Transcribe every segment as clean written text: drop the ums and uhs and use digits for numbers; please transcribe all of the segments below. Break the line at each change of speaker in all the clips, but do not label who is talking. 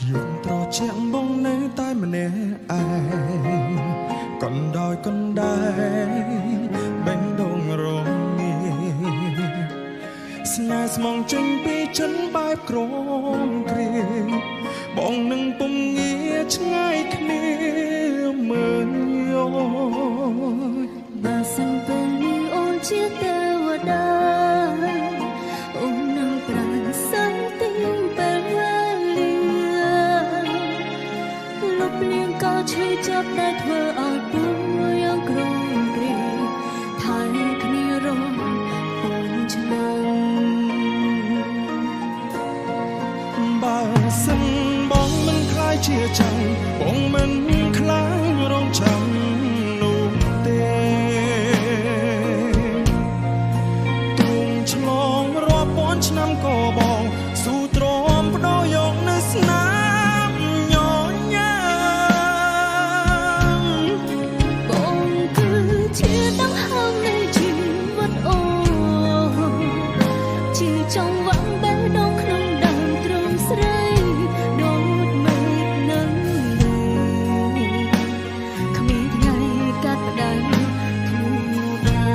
យើងត្រជាក់បងនៅតែម្នាក់ឯងកណ្ដោយកណ្ដែងបេះដូងរងាស្នេហ៍ស្មងចេញពីចិនបែបក្រមគ្រាបងនឹងពុំងាឆ្ងាយគ្នាមើលយោ
បើសិនពេលនេះអូនជាទេវតាអូននឹងប្រាណសន្តិពេលវេលាលុបលៀងក៏ឈឺចាប់តែធ្វើឲ្យពូយ៉ាងក្រំគ្រាថែគ្នារងអូនឆ្នាំ
បើសិនបងមិនខ្លាយជាចាំងបងមិនខ្លាចរងចាំនោះទេទ្រង់ឆ្លងរាប់ពាន់ឆ្នាំក៏បងស៊ូទ្រាំបដោយកនៅស្នាមញញ៉ាំ
បងគឺជាដង្ហើមនៃជីវិតអូនជាចង្វាក់បេះដូងក្នុងដើមទ្រូងស្រីដូចមេឃនឹងគ្មានថ្ងៃកាត់ផ្ដាច់ធូរដា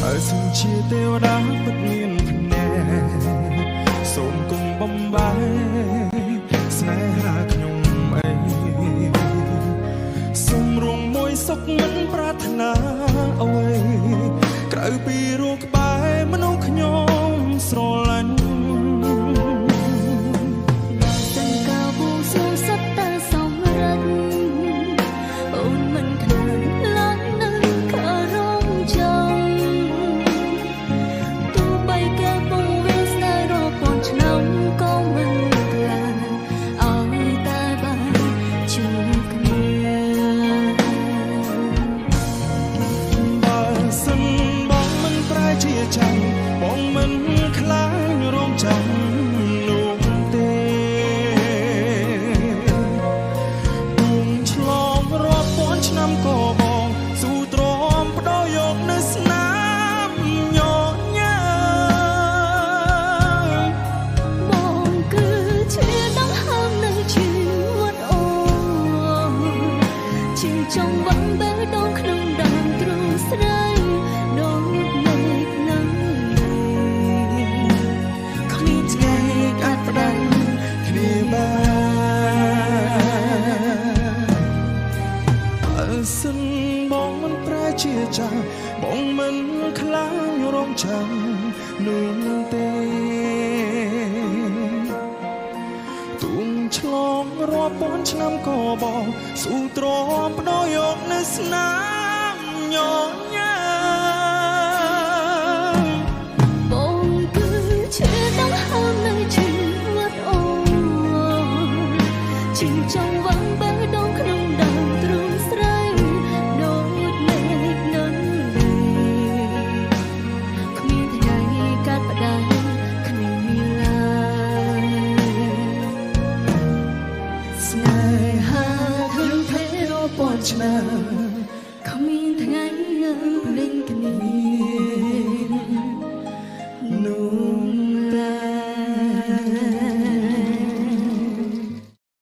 បើសិនជាទេវតាពិតមានភ្នែកសូមគុំបំបាយស្នេហាខ្ញុំអីសូមរងមួយសុខមិនប្រាថ្នាអ្វីក្រៅពីរូបក្បែរមនុស្សខ្ញុំស្រឡាញ់
សង្កោបួងសួងសត្វតែសម្រិតអូនមិនខ្លាចលាក់នឹងខរងចាំទោះបីគេពងវាស្នេហ៍រាប់ពាន់ឆ្នាំក៏មិនខ្លាចឲ្យតែបានជួបគ្នា
បើសិនបងមិនប្រែជាចាំបងមិនខ្លាចរងចាំនោះទេពុំឆ្លងរាប់ពាន់ឆ្នាំក៏បងស៊ូទ្រាំបដោយកនៅស្នាមញញ៉ាំ
បងគឺជាដង្ហើមនៃជីវិតអូនជាចង្វាក់បេះដូងក្នុងដើមទ្រូងស្រីដូចមេឃនឹងគ្មានថ្ងៃកាត់ផ្ដាច់
គ្នាបានបើសិនបងមិនប្រែជាចាំបងមិនខ្លាចរងចាំនោះទេទុំឆ្លងរាប់ពាន់ឆ្នាំក៏បងស៊ូទ្រាំបដោយកនៅស្នាមញញ៉ាំ
បងគឺជាដង្ហើមនៃជីវិតអូនជាចង្វាក់បេះដូងក្នុងដើមទ្រូងស្រីដូចមេឃនឹងគ្មានថ្ងៃកាត់ផ្ដាច់គ្នាឡើយស្នេហាធ្វើភេរពាន់ឆ្នាំគ្មានថ្ងៃភ្លេចគ្នា